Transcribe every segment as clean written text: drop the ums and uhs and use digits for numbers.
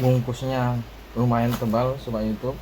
bungkusnya lumayan tebal sobat YouTube.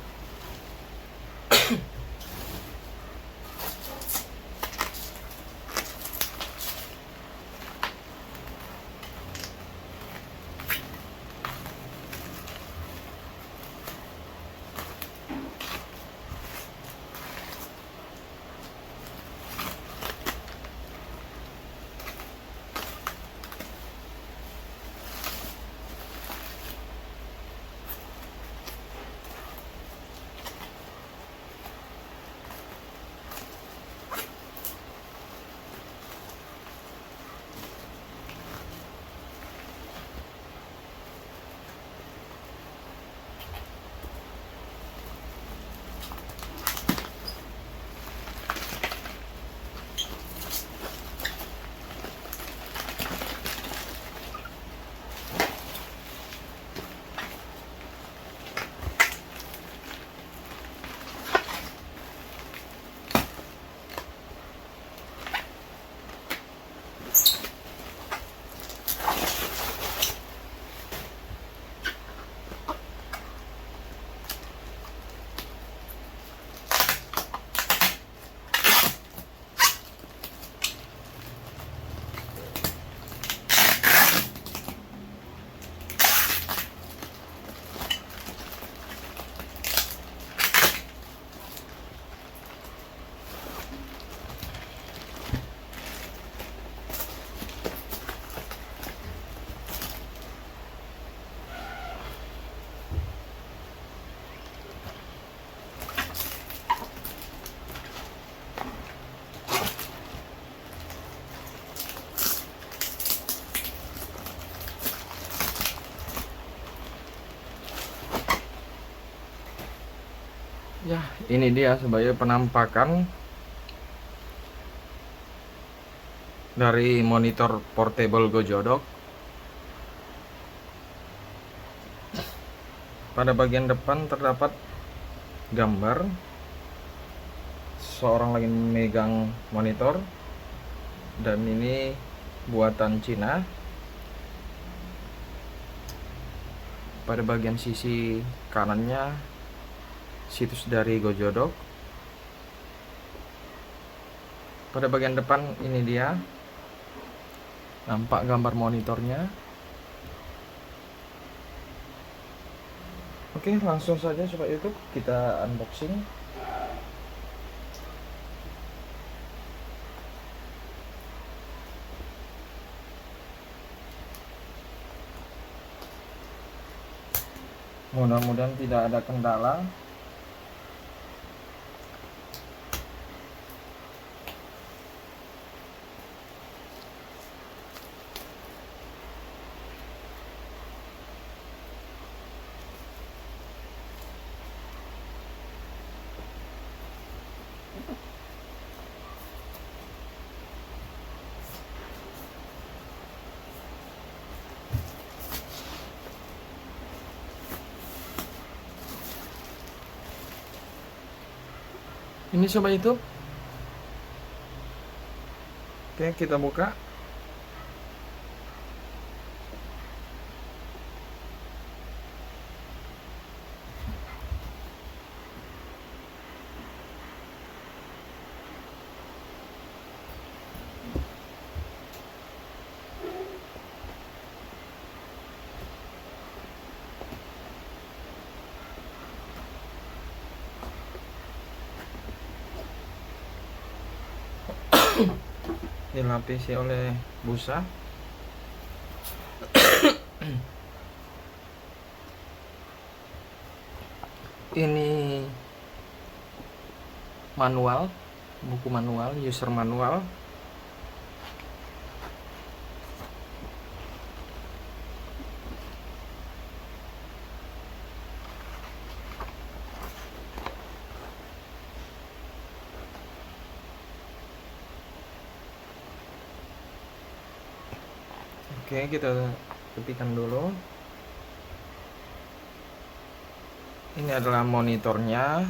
Ya, ini dia sebagai penampakan dari monitor portable Gojodok. Pada bagian depan terdapat gambar seorang lagi memegang monitor, dan ini buatan Cina. Pada bagian sisi kanannya situs dari Gojodok. Pada bagian depan ini dia nampak gambar monitornya. Oke, langsung saja sobat YouTube kita unboxing. Mudah-mudahan tidak ada kendala. Ini sobat YouTube. Oke, kita buka. Dilapisi oleh busa. Ini manual, buku manual, user manual. Oke, kita ketikkan dulu. Ini adalah monitornya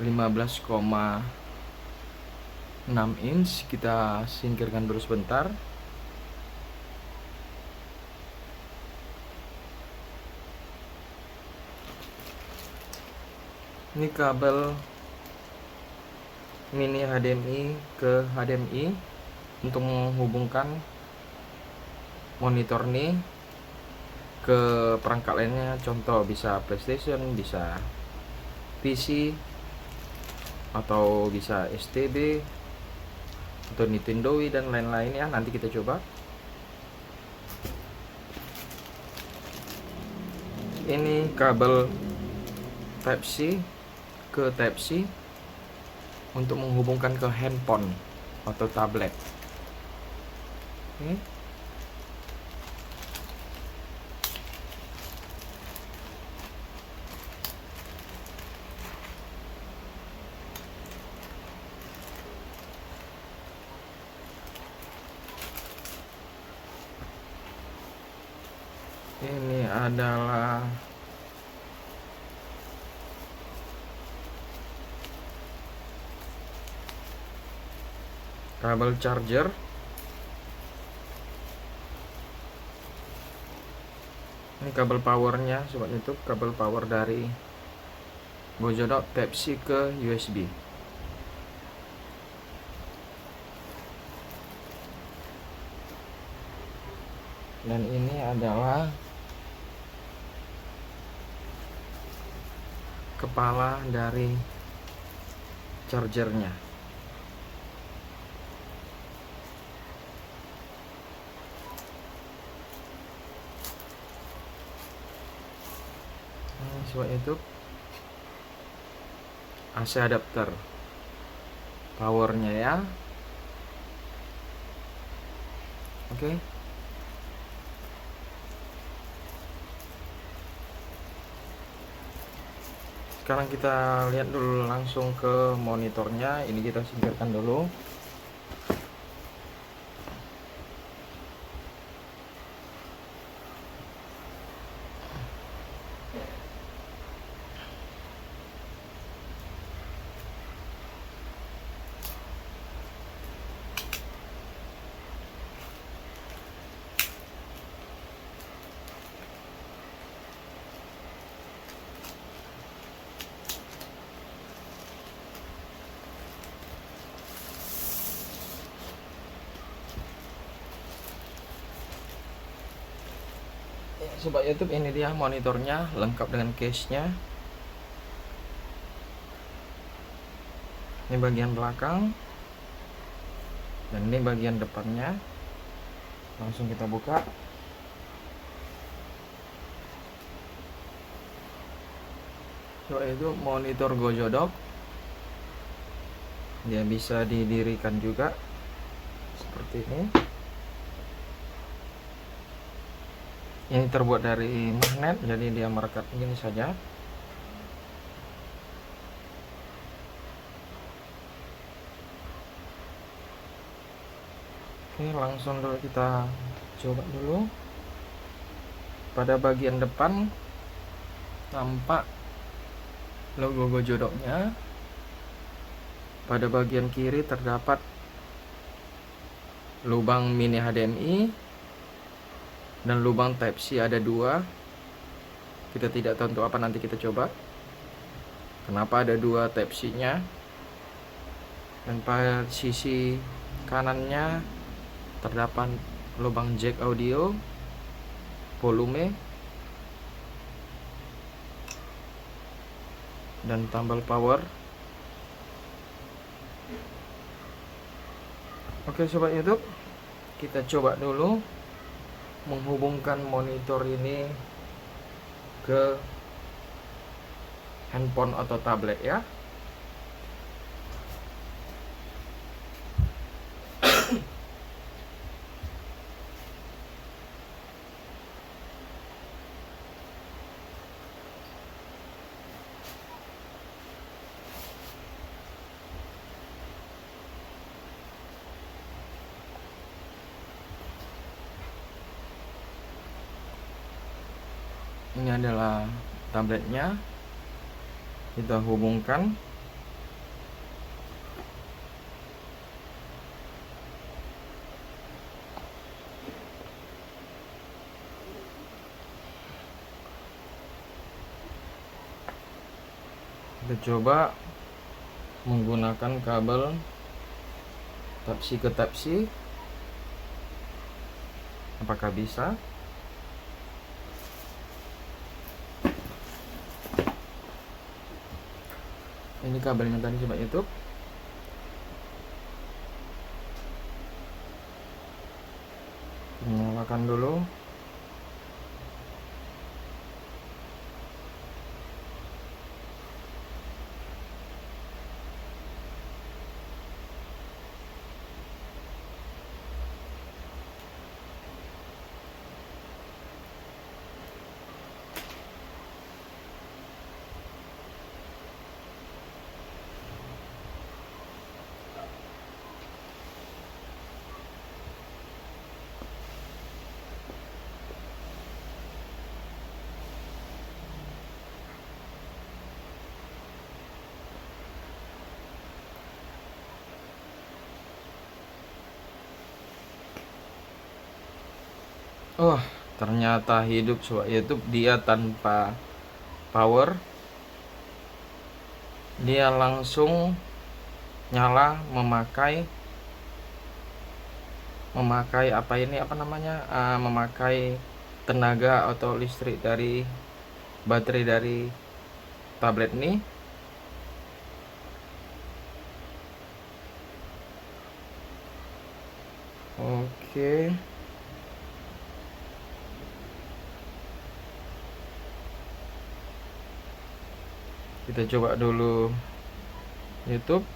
15,6 inch. Kita singkirkan dulu sebentar. Ini kabel mini HDMI ke HDMI untuk menghubungkan monitor ini ke perangkat lainnya, contoh bisa PlayStation, bisa PC, atau bisa STB atau Nintendo Wii dan lain-lain ya. Nanti kita coba. Ini kabel Type C ke Type C untuk menghubungkan ke handphone atau tablet. Oke. Ini adalah kabel charger. Ini kabel powernya sobat YouTube, kabel power dari Gojodok Type C ke USB. Dan ini adalah kepala dari chargernya. Sobat YouTube, AC adapter powernya ya. Oke. Sekarang kita lihat dulu langsung ke monitornya. Ini kita singkirkan dulu. Sobat YouTube, ini dia monitornya lengkap dengan case-nya. Ini bagian belakang dan ini bagian depannya. Langsung kita buka. Itu monitor Gojodok. Dia bisa didirikan juga seperti ini. Ini terbuat dari magnet, jadi dia merekat begini saja. Oke, langsung dulu kita coba dulu. Pada bagian depan tampak logo Gojodoknya. Pada bagian kiri terdapat lubang mini HDMI dan lubang Type C ada 2. Kita tidak tahu untuk apa, nanti kita coba kenapa ada 2 Type C nya. Dan pada sisi kanannya terdapat lubang jack audio, volume, dan tombol power. Oke sobat YouTube, kita coba dulu menghubungkan monitor ini ke handphone atau tablet ya. Ini adalah tabletnya. Kita hubungkan. Kita coba menggunakan kabel Type C ke Type C. Apakah bisa? Ini kabelnya tadi coba YouTube. Nyalakan dulu. Oh, ternyata hidup sobat YouTube. Dia tanpa power, dia langsung nyala memakai apa ini, apa namanya, memakai tenaga atau listrik dari baterai dari tablet ini. Oke. Kita coba dulu YouTube.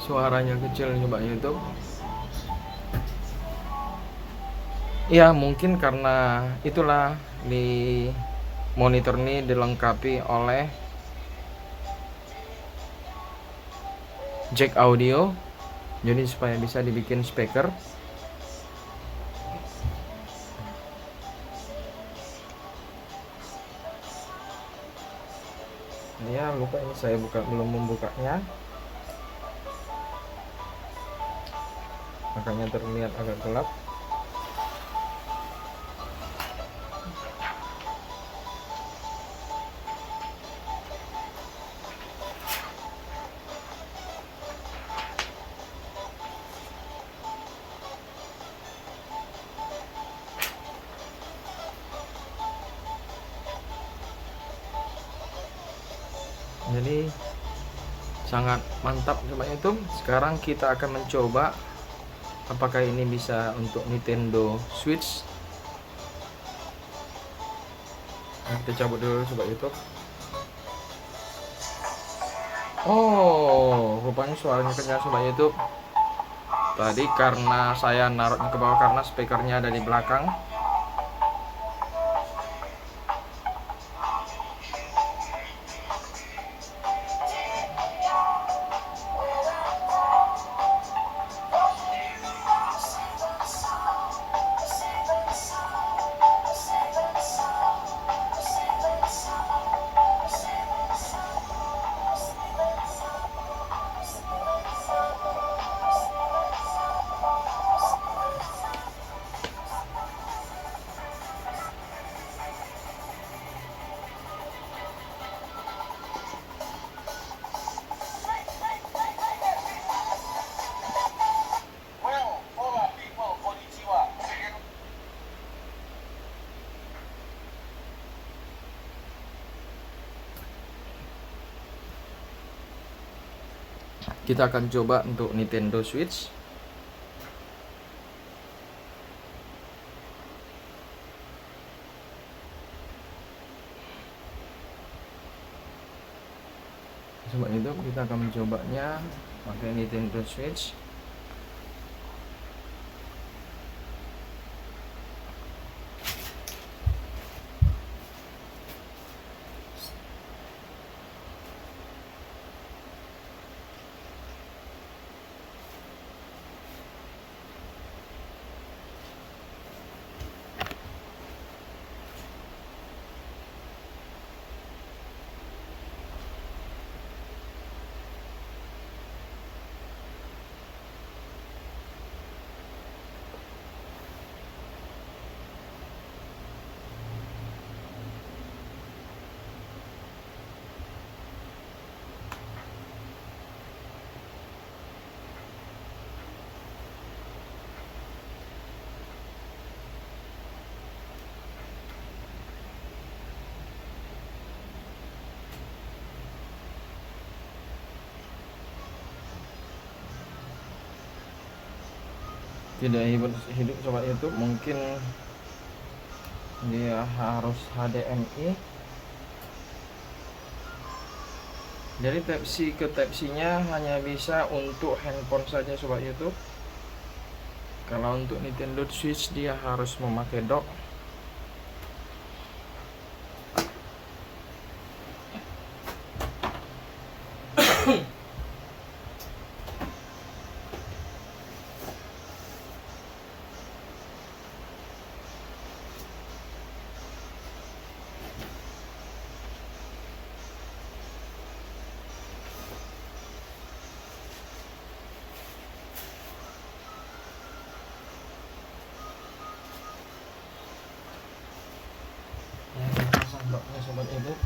Suaranya kecil coba YouTube. Ya mungkin karena itulah di monitor ini dilengkapi oleh jack audio, jadi supaya bisa dibikin speaker. Ya lupa ini saya belum membukanya, makanya terlihat agak gelap. Jadi sangat mantap sobat YouTube. Sekarang kita akan mencoba apakah ini bisa untuk Nintendo Switch. Nah, kita cabut dulu sobat YouTube. Oh, rupanya suaranya kencang sobat YouTube. Tadi karena saya naruhnya ke bawah karena speakernya ada di belakang. Kita akan coba untuk Nintendo Switch. Sobat YouTube, kita akan mencobanya pakai Nintendo Switch. tidak hidup sobat YouTube, mungkin dia harus HDMI. Jadi Type C ke Type C nya hanya bisa untuk handphone saja sobat YouTube. Kalau untuk Nintendo Switch dia harus memakai dock. Pasang docknya sobat YouTube.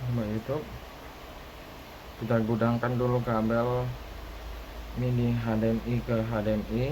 Sobat YouTube, kita gudangkan dulu kabel mini HDMI ke HDMI.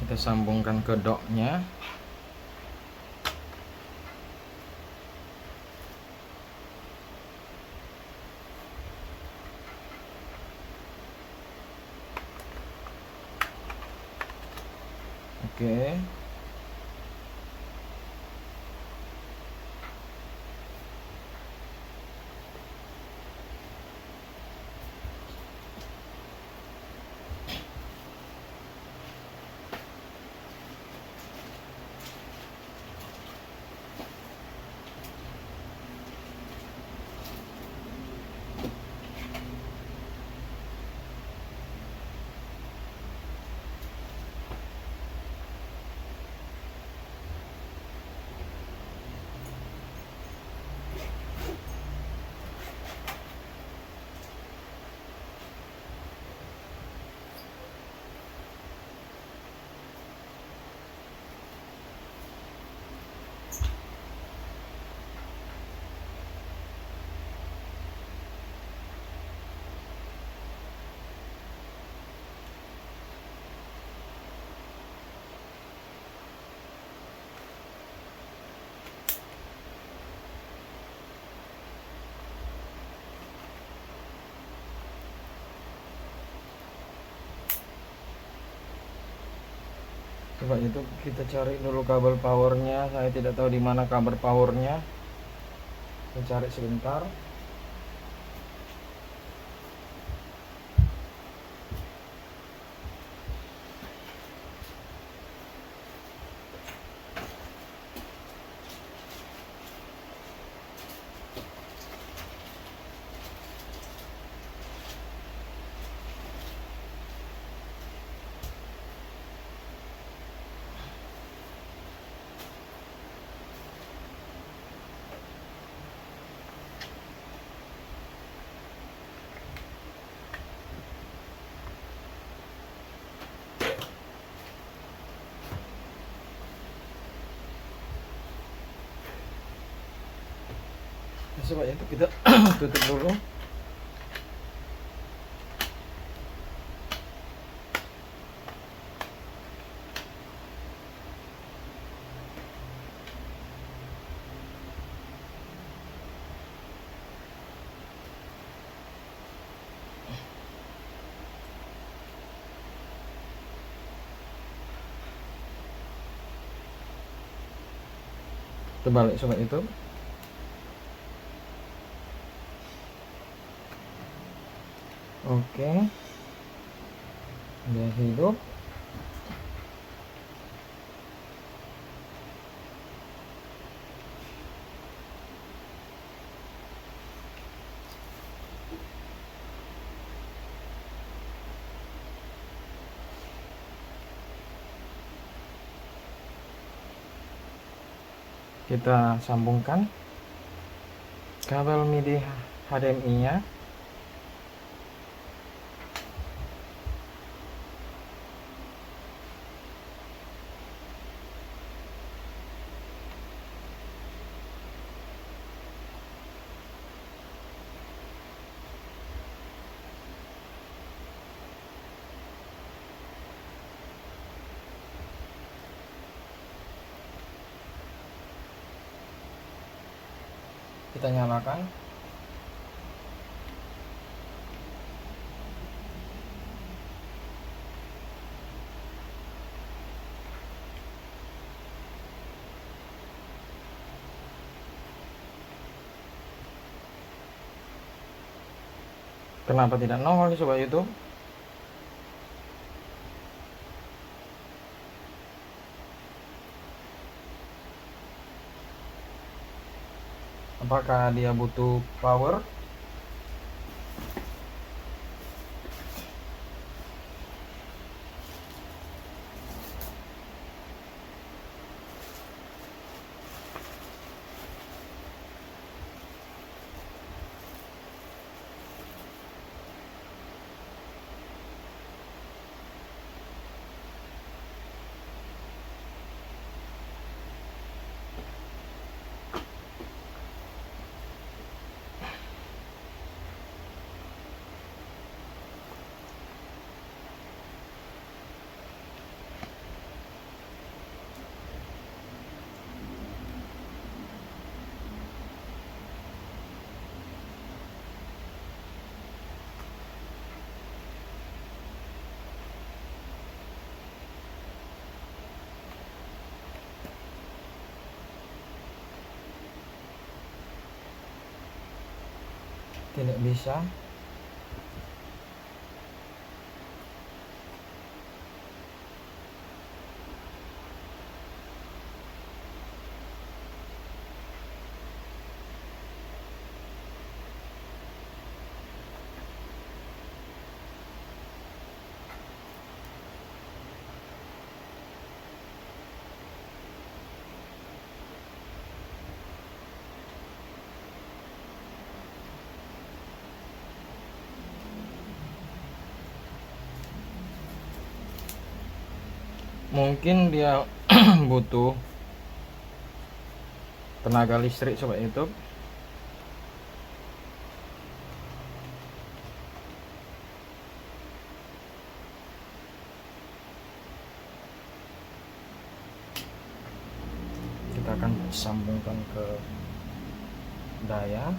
Kita sambungkan ke docknya. Oke. Coba itu kita cari dulu kabel powernya. Saya tidak tahu di mana kabel powernya. Saya cari sebentar. Coba itu kita tutup dulu. Terbalik sobat itu. Oke, dia hidup. Kita sambungkan kabel MIDI HDMI-nya. Kita nyalakan. Kenapa tidak nongol di sobat YouTube? Apakah dia butuh power? Tidak bisa. Mungkin dia butuh tenaga listrik sobat YouTube. Kita akan sambungkan ke daya.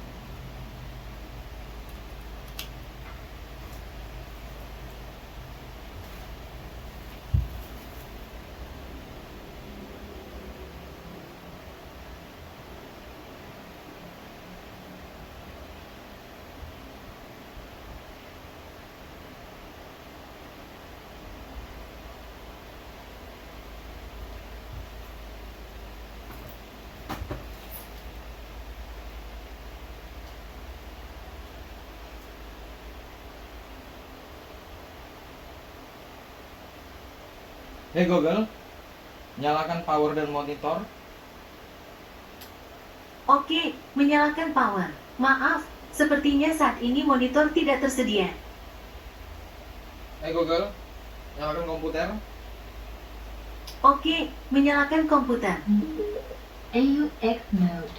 Hey Google, nyalakan power dan monitor. Oke, menyalakan power. Maaf, sepertinya saat ini monitor tidak tersedia. Hey Google, nyalakan komputer. Oke, menyalakan komputer. AUX mode.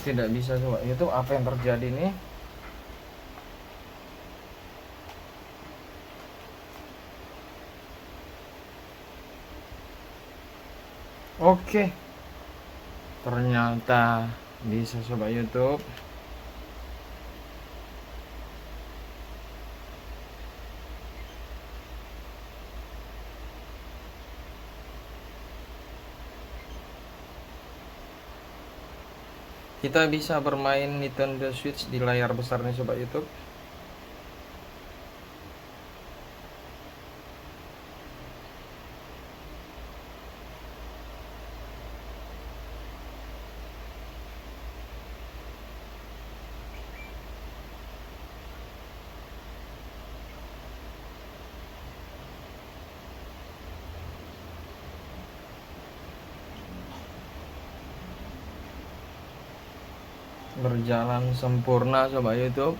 Tidak bisa coba YouTube, apa yang terjadi nih? Oke, ternyata bisa sobat YouTube. Kita bisa bermain Nintendo Switch di layar besar nih sobat YouTube. Berjalan sempurna sobat YouTube.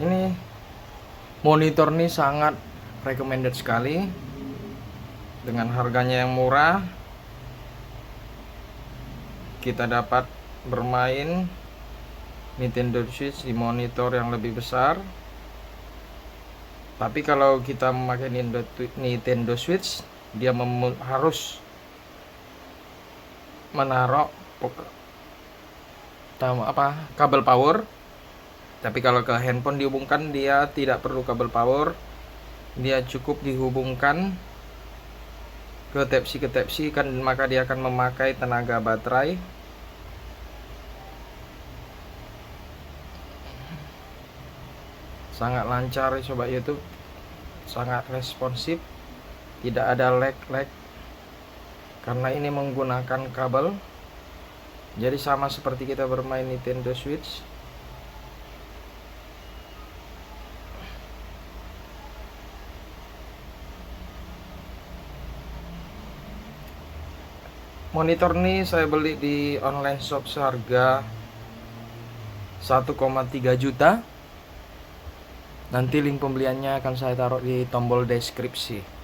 Ini monitor nih sangat recommended sekali, dengan harganya yang murah. Kita dapat bermain Nintendo Switch di monitor yang lebih besar. Tapi kalau kita memakai Nintendo Switch, dia harus menaruh kabel power. Tapi kalau ke handphone dihubungkan, dia tidak perlu kabel power. Dia cukup dihubungkan ke Type-C kan, maka dia akan memakai tenaga baterai. Sangat lancar sobat YouTube, sangat responsif, tidak ada lag karena ini menggunakan kabel. Jadi sama seperti kita bermain Nintendo Switch. Monitor ini saya beli di online shop seharga 1,3 juta. Nanti link pembeliannya akan saya taruh di tombol deskripsi.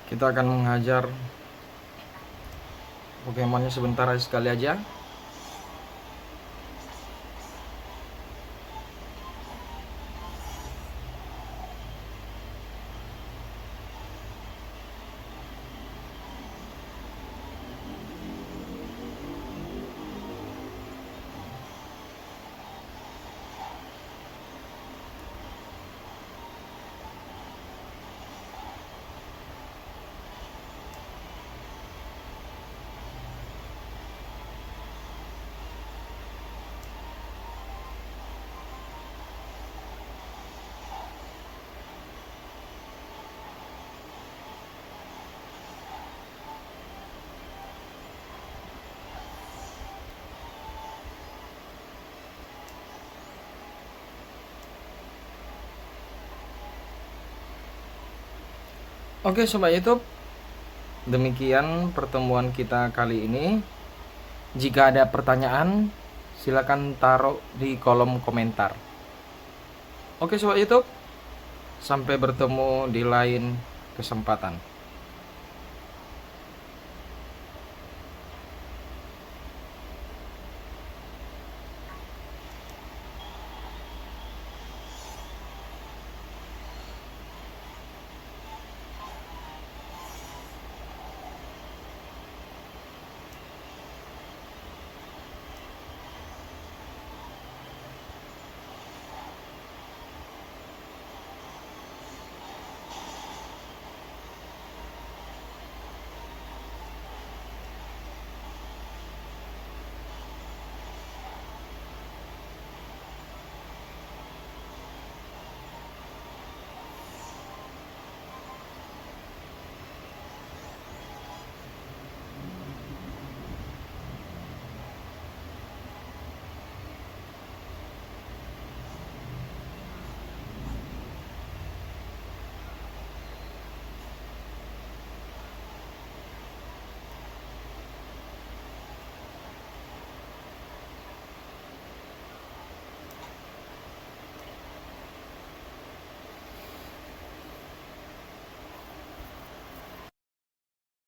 Kita akan menghajar Pokemonnya sebentar sekali aja. Oke Sobat YouTube, demikian pertemuan kita kali ini. Jika ada pertanyaan, silakan taruh di kolom komentar. Oke Sobat YouTube, sampai bertemu di lain kesempatan.